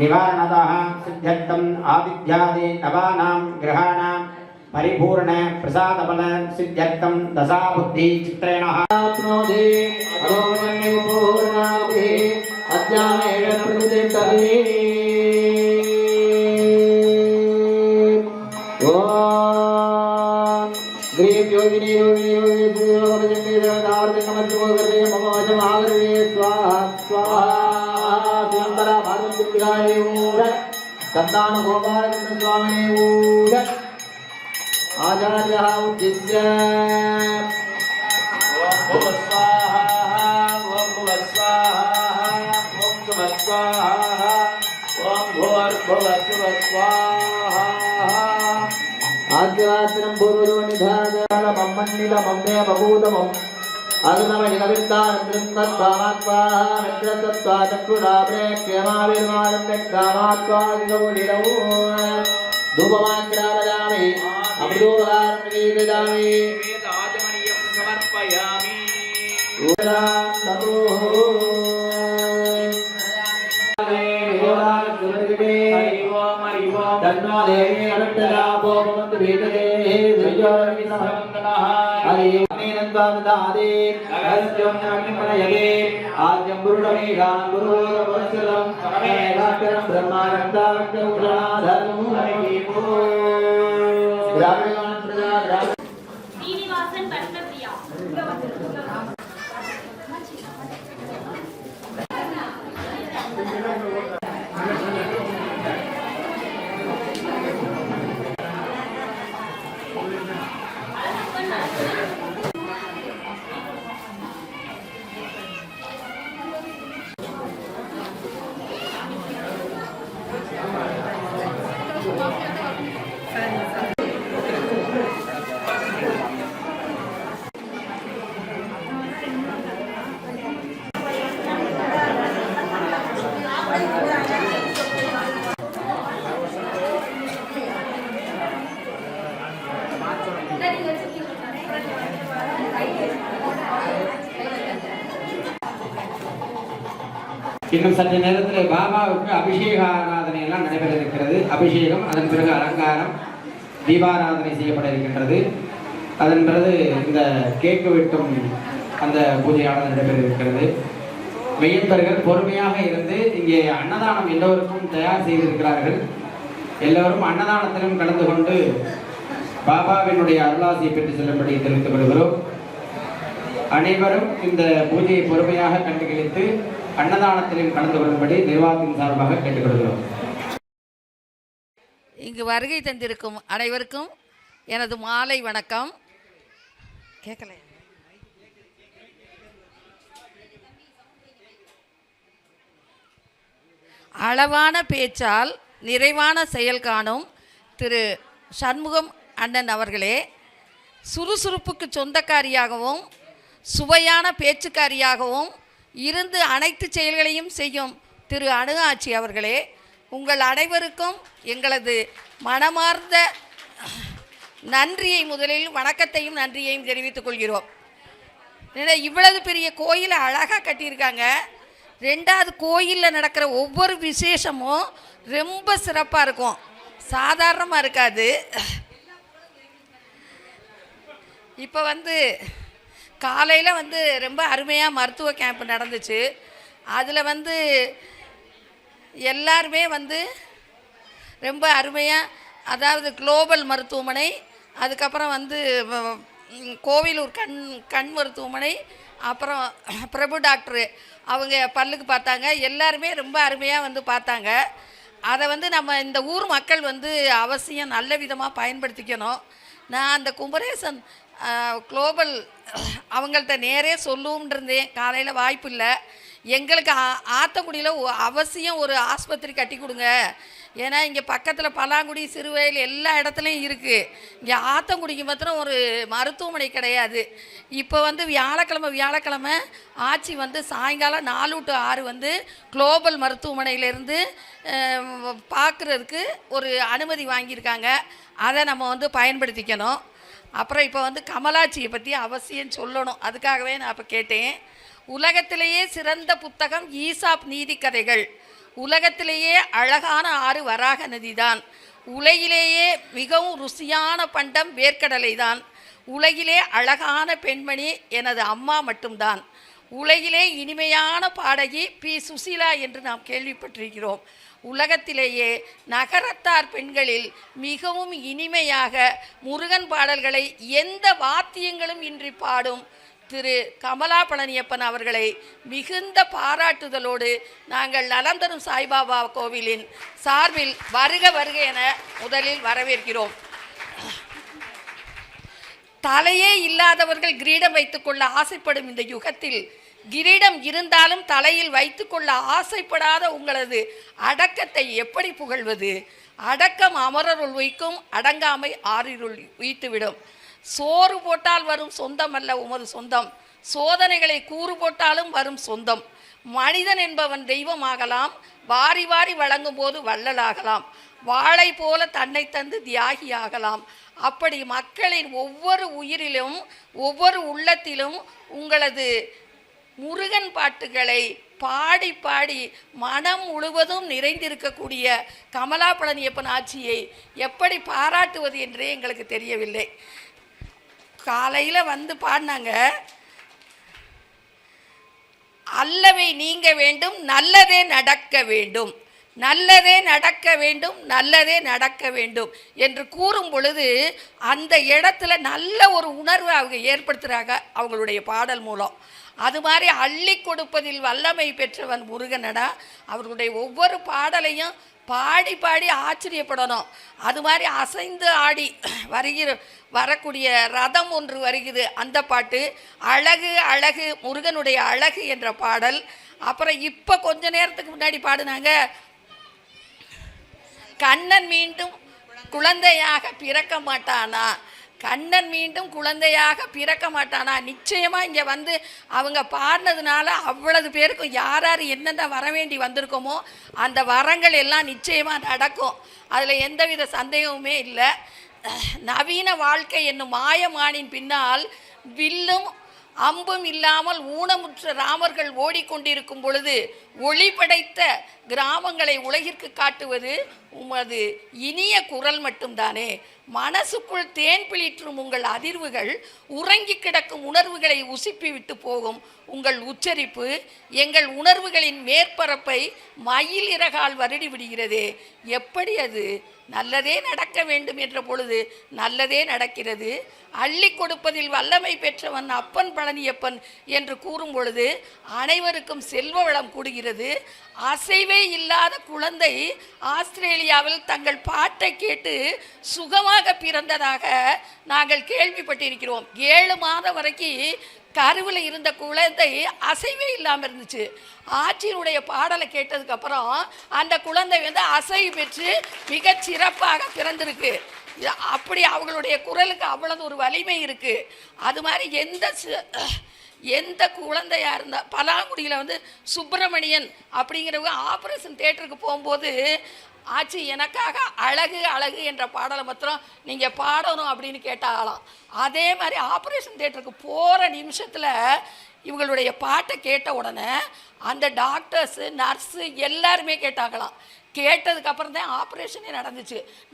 निवारणतः सिद्ध्यर्थम् आदित्यादि नवानां ग्रहाणां परिपूर्ण प्रसादफल सिद्ध्यर्थं दशाबुद्धि चित्रेण आप्नोति अरोमण्यं पूर्णाभिः अद्यामेव प्रकृतिर्तरे ॐ ग्रीं योगिनी योगिनी योगिनी योगजन्ते देवतार्थिकमध्यमोगरे मम वचमागरे स्वाहा स्वाहा श्रीमन्तरा भारतविग्रहाय ऊढ कन्दानुगोपालकृष्ण स्वामिने ऊढ आचार्यः उद्दिश्य ओम स्वाहा ओम स्वाहा ओम स्वाहा ओम भूर्भुवस्सुः स्वाहा आद्यवाचनं पूर्वनिधानमन्निलमम्मे बभूतमम् अग्नमहिनवित्तानन्द्रिं तत्त्वामात्वाः मित्रतत्त्वा चक्षुराप्रे क्षेमाविर्मानं व्यक्तामात्वा विगौनिरौ धूपमाग्रामयामि अमृतोपकारं निवेदयामि वेदाजमनीयं समर्पयामि तन्नो देवी अनन्तरापो भवन्तु भीतये हरिनन्दादे अगस्त्यं नाग्निमनयगे आद्यं गुरुणमेघां गुरुवरवत्सलं मेघाकरं ब्रह्मानन्दाख्यौषधाधर्मो हरिः ग्रामीण प्रजा श्रीनिवासन पद्मप्रिया இன்னும் சற்று நேரத்தில் பாபாவுக்கு அபிஷேக ஆராதனை எல்லாம் நடைபெற இருக்கிறது. அபிஷேகம், அதன் பிறகு அலங்காரம், தீபாராதனை செய்யப்பட இருக்கின்றது. அதன் பிறகு இந்த கேக்கு வெட்டும் அந்த பூஜையானது நடைபெற இருக்கிறது. மெய்யன்பர்கள் பொறுமையாக இருந்து இங்கே அன்னதானம் எல்லோருக்கும் தயார் செய்திருக்கிறார்கள். எல்லோரும் அன்னதானத்திலும் கலந்து கொண்டு பாபாவினுடைய அருளாசியை பெற்று செல்லும்படி தெரிவித்துக் கொள்கிறோம். அனைவரும் இந்த பூஜையை பொறுமையாக கண்டுகளித்து அன்னதானத்திலும் கலந்து கொள்ளும்படி நிர்வாகத்தின் சார்பாக கேட்டுக்கொள்கிறோம். இங்கு வருகை தந்திருக்கும் அனைவருக்கும் எனது மாலை வணக்கம். கேட்கல. அளவான பேச்சால் நிறைவான செயல் காணும் திரு சண்முகம் அண்ணன் அவர்களே, சுறுசுறுப்புக்கு சொந்தக்காரியாகவும் சுவையான பேச்சுக்காரியாகவும் இருந்து அனைத்து செயல்களையும் செய்யும் திரு அணு ஆட்சி அவர்களே, உங்கள் அனைவருக்கும் எங்களது மனமார்ந்த நன்றியை, முதலில் வணக்கத்தையும் நன்றியையும் தெரிவித்துக் கொள்கிறோம். இவ்வளவு பெரிய கோயிலை அழகாக கட்டியிருக்காங்க. ரெண்டாவது, கோயிலில் நடக்கிற ஒவ்வொரு விசேஷமும் ரொம்ப சிறப்பாக இருக்கும், சாதாரணமாக இருக்காது. இப்போ காலையில் ரொம்ப அருமையாக மருத்துவ கேம்ப் நடந்துச்சு. அதில் எல்லாருமே ரொம்ப அருமையாக, அதாவது குளோபல் மருத்துவமனை, அதுக்கப்புறம் கோவிலூர் கண் மருத்துவமனை, அப்புறம் பிரபு டாக்டரு அவங்க பல்லுக்கு பார்த்தாங்க. எல்லாருமே ரொம்ப அருமையாக பார்த்தாங்க. அதை நம்ம இந்த ஊர் மக்கள் அவசியம் நல்ல விதமாக பயன்படுத்திக்கணும். நான் அந்த குமரேசன் குளோபல் அவங்கள்ட்ட நேரே சொல்லுவோம்னு இருந்தேன். காலையில் வாய்ப்பு இல்லை. எங்களுக்கு ஆத்தங்குடியில் அவசியம் ஒரு ஆஸ்பத்திரி கட்டி கொடுங்க. ஏன்னா இங்கே பக்கத்தில் பலாங்குடி, சிறுவயல் எல்லா இடத்துலையும் இருக்குது. இங்கே ஆத்தங்குடிக்கு மாத்திரம் ஒரு மருத்துவமனை கிடையாது. இப்போ வியாழக்கிழமை ஆட்சி சாயங்காலம் 4 to 6 குளோபல் மருத்துவமனையிலேருந்து பார்க்குறதுக்கு ஒரு அனுமதி வாங்கியிருக்காங்க. அதை நம்ம பயன்படுத்திக்கணும். அப்புறம் இப்போ வந்து கமலாட்சியை பற்றி அவசியம் சொல்லணும், அதுக்காகவே நான் இப்போ கேட்டேன். உலகத்திலேயே சிறந்த புத்தகம் ஈசாப் நீதி கதைகள். உலகத்திலேயே அழகான ஆறு வராக நதிதான். உலகிலேயே மிகவும் ருசியான பண்டம் வேர்க்கடலை தான். உலகிலே அழகான பெண்மணி எனது அம்மா மட்டும்தான். உலகிலே இனிமையான பாடகி பி சுசீலா என்று நாம் கேள்விப்பட்டிருக்கிறோம். உலகத்திலேயே நகரத்தார் பெண்களில் மிகவும் இனிமையாக முருகன் பாடல்களை எந்த வாத்தியங்களும் இன்றி பாடும் திரு கமலா பழனியப்பன் அவர்களை மிகுந்த பாராட்டுதலோடு நாங்கள் நலம் தரும் சாய்பாபா கோவிலின் சார்பில் வருக வருக என முதலில் வரவேற்கிறோம். தலையே இல்லாதவர்கள் கிரீடம் வைத்துக்கொள்ள ஆசைப்படும் இந்த யுகத்தில் கிரீடம் இருந்தாலும் தலையில் வைத்துக்கொள்ள ஆசைப்படாத உங்களது அடக்கத்தை எப்படி புகழ்வது? அடக்கம் அமரருள் உய்க்கும், அடங்காமை ஆறிருள் உய்த்துவிடும். சோறு போட்டால் வரும் சொந்தம் அல்ல உமது சொந்தம், சோதனைகளை கூறு போட்டாலும் வரும் சொந்தம். மனிதன் என்பவன் தெய்வமாகலாம், வாரி வாரி வழங்கும் போது வள்ளலாகலாம், வாளை போல தன்னை தந்து தியாகியாகலாம். அப்படி மக்களின் ஒவ்வொரு உயிரிலும் ஒவ்வொரு உள்ளத்திலும் உங்களது முருகன் பாட்டுகளை பாடி பாடி மனம் முழுவதும் நிறைந்திருக்கக்கூடிய கமலா பழனியப்பன் ஆட்சியை எப்படி பாராட்டுவது என்றே எங்களுக்கு தெரியவில்லை. காலையில் வந்து பாடினாங்க, அல்லவை நீங்க வேண்டும், நல்லதே நடக்க வேண்டும், நல்லதே நடக்க வேண்டும், நல்லதே நடக்க வேண்டும் என்று கூறும் பொழுது அந்த இடத்துல நல்ல ஒரு உணர்வை அவங்க ஏற்படுத்துகிறாங்க அவங்களுடைய பாடல் மூலம். அது மாதிரி அள்ளி கொடுப்பதில் வல்லமை பெற்றவன் முருகனடா. அவர்களுடைய ஒவ்வொரு பாடலையும் பாடி பாடி ஆச்சரியப்படணும். அது மாதிரி அசைந்து ஆடி வரக்கூடிய ரதம் ஒன்று வருகிறது, அந்த பாட்டு அழகு அழகு முருகனுடைய அழகு என்ற பாடல். அப்புறம் இப்போ கொஞ்ச நேரத்துக்கு முன்னாடி பாடினாங்க, கண்ணன் மீண்டும் குழந்தையாக பிறக்க மாட்டானா, கண்ணன் மீண்டும் குழந்தையாக பிறக்க மாட்டானா. நிச்சயமாக இங்கே வந்து அவங்க பாடினதுனால அவ்வளவு பேருக்கும் யார் யார் என்னென்ன வர வேண்டி வந்திருக்கோமோ அந்த வரங்கள் எல்லாம் நிச்சயமாக நடக்கும். அதில் எந்தவித சந்தேகமுமே இல்லை. நவீன வாழ்க்கை என்னும் மாயமானின் பின்னால் வில்லும் அம்பும் இல்லாமல் ஊனமுற்ற ராமர்கள் ஓடிக்கொண்டிருக்கும் பொழுது ஒளி படைத்த கிராமங்களை உலகிற்கு காட்டுவது உமது இனிய குரல் மட்டும்தானே. மனசுக்குள் தேன் பிளிற்றும் உங்கள் அதிர்வுகள், உறங்கி கிடக்கும் உணர்வுகளை உசுப்பி விட்டு போகும் உங்கள் உச்சரிப்பு எங்கள் உணர்வுகளின் மேற்பரப்பை மயில் இறகால் வருடி விடுகிறதே. எப்படி அது? நல்லதே நடக்க வேண்டும் என்ற பொழுது நல்லதே நடக்கிறது. அள்ளி கொடுப்பதில் வல்லமை பெற்றவன் அப்பன் பழனியப்பன் என்று கூறும் பொழுது அனைவருக்கும் செல்வ வளம் கூடுகிறது. அசைவே இல்லாத குழந்தை ஆஸ்திரேலியாவில் தங்கள் பாட்டை கேட்டு சுகமாக பிறந்ததாக நாங்கள் கேள்விப்பட்டிருக்கிறோம். 7 மாதம் வரைக்கும் கருவில் இருந்த குழந்தை அசைவே இல்லாமல் இருந்துச்சு. ஆட்சியினுடைய பாடலை கேட்டதுக்கப்புறம் அந்த குழந்தை வந்து அசைவு பெற்று மிக சிறப்பாக பிறந்திருக்கு. அப்படி அவங்களுடைய குரலுக்கு அவ்வளவு ஒரு வலிமை இருக்குது. அது மாதிரி எந்த குழந்தையாக இருந்தால் பலாங்குடியில் வந்து சுப்பிரமணியன் அப்படிங்கிறவங்க ஆப்ரேஷன் தேட்டருக்கு போகும்போது ஆச்சு எனக்காக அழகு அழகு என்ற பாடலை மாத்திரம் நீங்கள் பாடணும் அப்படின்னு கேட்டாகலாம். அதே மாதிரி ஆப்ரேஷன் தேட்டருக்கு போகிற நிமிஷத்தில் இவங்களுடைய பாட்டை கேட்ட உடனே அந்த டாக்டர்ஸு நர்ஸு எல்லாருமே கேட்டாங்களாம். கேட்டதுக்கப்புறம் தான் ஆப்ரேஷனே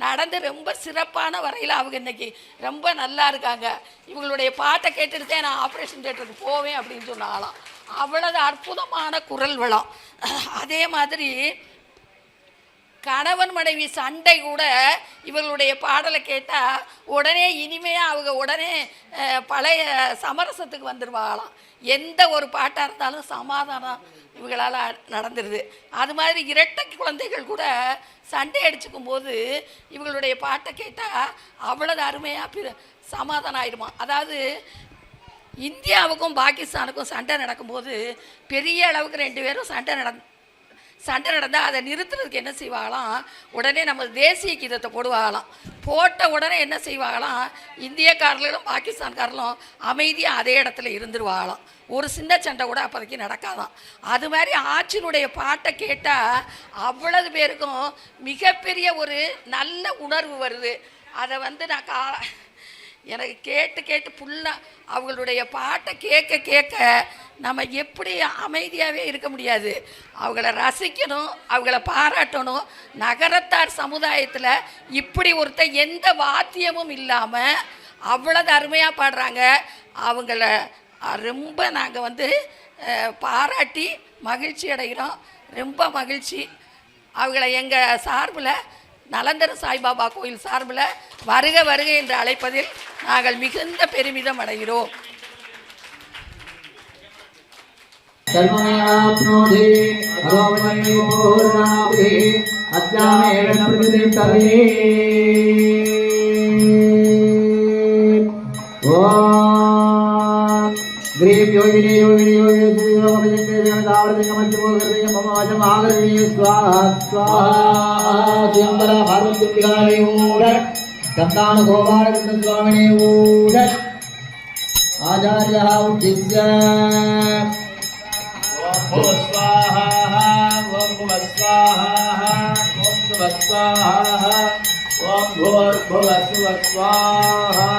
நடந்து ரொம்ப சிறப்பான வரையில் அவங்க இன்றைக்கி ரொம்ப நல்லா இருக்காங்க. இவங்களுடைய பாட்டை கேட்டுட்டு தான் நான் ஆப்ரேஷன் தேட்டருக்கு போவேன் அப்படின்னு சொன்னாங்களாம். அவ்வளவு அற்புதமான குரல் வளம். அதே மாதிரி கணவன் மனைவி சண்டை கூட இவர்களுடைய பாடலை கேட்டால் உடனே இனிமையாக அவங்க உடனே பழைய சமரசத்துக்கு வந்துடுவாங்களாம். எந்த ஒரு பாட்டாக இருந்தாலும் சமாதானம் இவங்களால் நடந்துடுது. அது மாதிரி இரட்டை குழந்தைகள் கூட சண்டை அடிச்சுக்கும் போது இவங்களுடைய பாட்டை கேட்டால் அவ்வளவு அருமையாக சமாதானம் ஆயிடுமா. அதாவது இந்தியாவுக்கும் பாகிஸ்தானுக்கும் சண்டை நடக்கும்போது பெரிய அளவுக்கு 2 பேரும் சண்டை நடந்தால் அதை நிறுத்துறதுக்கு என்ன செய்வாங்களாம், உடனே நம்ம தேசிய கீதத்தை போடுவாங்களாம். போட்ட உடனே என்ன செய்வாங்களாம், இந்தியக்காரர்களும் பாகிஸ்தான்காரர்களும் அமைதியாக அதே இடத்துல இருந்துருவாங்களாம். ஒரு சின்ன சண்டை கூட அப்போதைக்கு நடக்காதான். அது மாதிரி ஆட்சியினுடைய பாட்டை கேட்டால் அவ்வளவு பேருக்கும் மிகப்பெரிய ஒரு நல்ல உணர்வு வருது. அதை வந்து நான் எனக்கு கேட்டு கேட்டு ஃபுல்லாக அவங்களுடைய பாட்டை கேட்க கேட்க நம்ம எப்படி அமைதியாகவே இருக்க முடியாது. அவங்கள ரசிக்கணும், அவங்கள பாராட்டணும். நகரத்தார் சமுதாயத்தில் இப்படி ஒருத்தர் எந்த வாத்தியமும் இல்லாமல் அவ்வளவு அருமையாக பாடுறாங்க. அவங்கள ரொம்ப நாங்கள் பாராட்டி மகிழ்ச்சி அடைகிறோம். ரொம்ப மகிழ்ச்சி. அவங்கள எங்கள் சார்பில் நலந்தர் சாய்பாபா கோயில் சார்பில் வருக வருக என்று அழைப்பதில் நாங்கள் மிகுந்த பெருமிதம் அடைகிறோம். ग्रीव योगिनी योगिनी योगिनी स्वाहा स्वाहा स्वयंवरा पार्वती संतान गोपाल स्वामिने आचार्य उद्दिश्य ओम स्वाहा ओम स्वाहा ओम स्वाहा ओम भूर्भुवस्सुः स्वाहा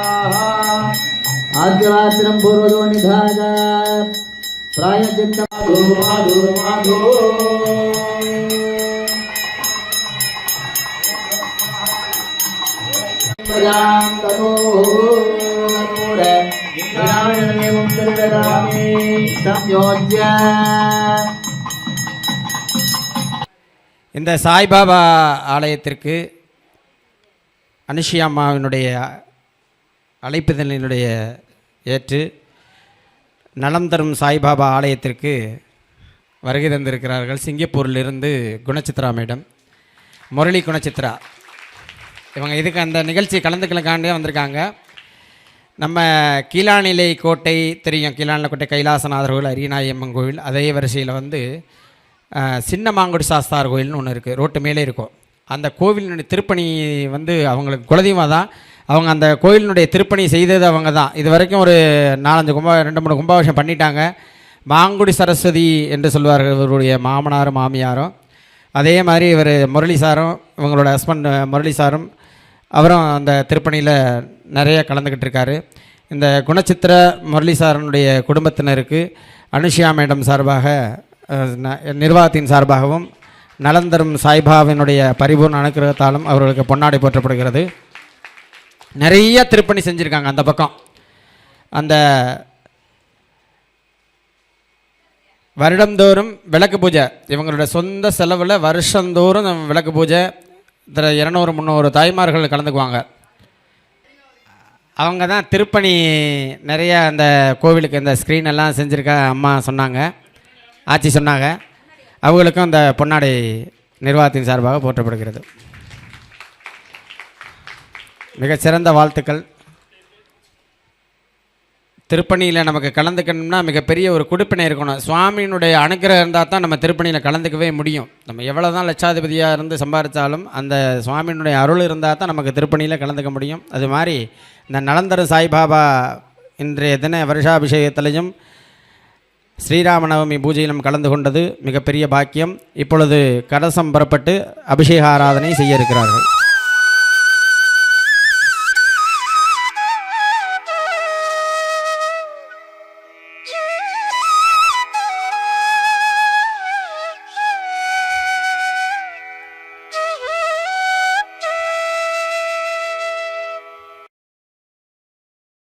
आद्यवात्रं पूर्वतो निधाय प्रायचित्तं माधुर्माधो प्रजां ततो नूरे ग्रामीणमेवं सर्वदामि संयोज्य. இந்த சாய்பாபா ஆலயத்திற்கு அனுஷியா அம்மாவினுடைய அழைப்புதலினுடைய ஏற்று நலம் தரும் சாய்பாபா ஆலயத்திற்கு வருகை தந்திருக்கிறார்கள். சிங்கப்பூரிலிருந்து குணச்சித்ரா மேடம், முரளி குணச்சித்ரா. இவங்க இதுக்கு அந்த நிகழ்ச்சி கலந்துக்கலக்காண்டே வந்திருக்காங்க. நம்ம கீழாநிலை கோட்டை தெரியும், கீழாநிலை கோட்டை கைலாசநாதர் கோவில், அரியநாயம்மன் கோவில், அதே வரிசையில் சின்ன மாங்குடி சாஸ்தார் கோயில்னு ஒன்று இருக்குது, ரோட்டு மேலே இருக்கும். அந்த கோவிலினுடைய திருப்பணி அவங்களுக்கு குலதெய்வம் தான். அவங்க அந்த கோயிலினுடைய திருப்பணி செய்தது அவங்க தான். இது வரைக்கும் ஒரு 2-3 கும்பாபிஷேகம் பண்ணிட்டாங்க. மாங்குடி சரஸ்வதி என்று சொல்வார்கள் இவருடைய மாமனாரும் மாமியாரும். அதே மாதிரி இவர் முரளி சாரும், இவங்களோட ஹஸ்பண்ட் முரளி சாரும், அவரும் அந்த திருப்பணியில் நிறைய கலந்துக்கிட்டு இருக்காரு. இந்த குணச்சித்திர முரளி சாரனுடைய குடும்பத்தினருக்கு அனுஷியா மேடம் சார்பாக, நிர்வாகத்தின் சார்பாகவும், நலந்தரும் சாய்பாவினுடைய பரிபூர்ண அனுக்கிரகத்தாலும் அவர்களுக்கு பொன்னாடை போற்றப்படுகிறது. நிறைய திருப்பணி செஞ்சுருக்காங்க அந்த பக்கம். அந்த வருடந்தோறும் விளக்கு பூஜை, இவங்களோட சொந்த செலவில் வருஷந்தோறும் விளக்கு பூஜை, இதில் 200-300 தாய்மார்கள் கலந்துக்குவாங்க. அவங்க தான் திருப்பணி நிறைய அந்த கோவிலுக்கு இந்த ஸ்க்ரீன் எல்லாம் செஞ்சுருக்க அம்மா சொன்னாங்க, ஆட்சி சொன்னாங்க. அவங்களுக்கும் அந்த பொன்னாடை நிர்வாகத்தின் சார்பாக போற்றப்படுகிறது. மிகச்சிறந்த வாழ்த்துக்கள். திருப்பணியில் நமக்கு கலந்துக்கணும்னா மிகப்பெரிய ஒரு குடுப்பினை இருக்கணும். சுவாமியினுடைய அனுக்கிரகம் இருந்தால் தான் நம்ம திருப்பணியில் கலந்துக்கவே முடியும். நம்ம எவ்வளோ தான் லட்சாதிபதியாக இருந்து சம்பாதிச்சாலும் அந்த சுவாமியினுடைய அருள் இருந்தால் தான் நமக்கு திருப்பணியில் கலந்துக்க முடியும். அது மாதிரி இந்த நலந்தரும் சாய்பாபா இன்றைய தின வருஷாபிஷேகத்திலையும் ஸ்ரீராமநவமி பூஜையிலும் கலந்து கொண்டது மிகப்பெரிய பாக்கியம். இப்பொழுது கலசம் புறப்பட்டு அபிஷேக ஆராதனை செய்ய இருக்கிறார்கள்.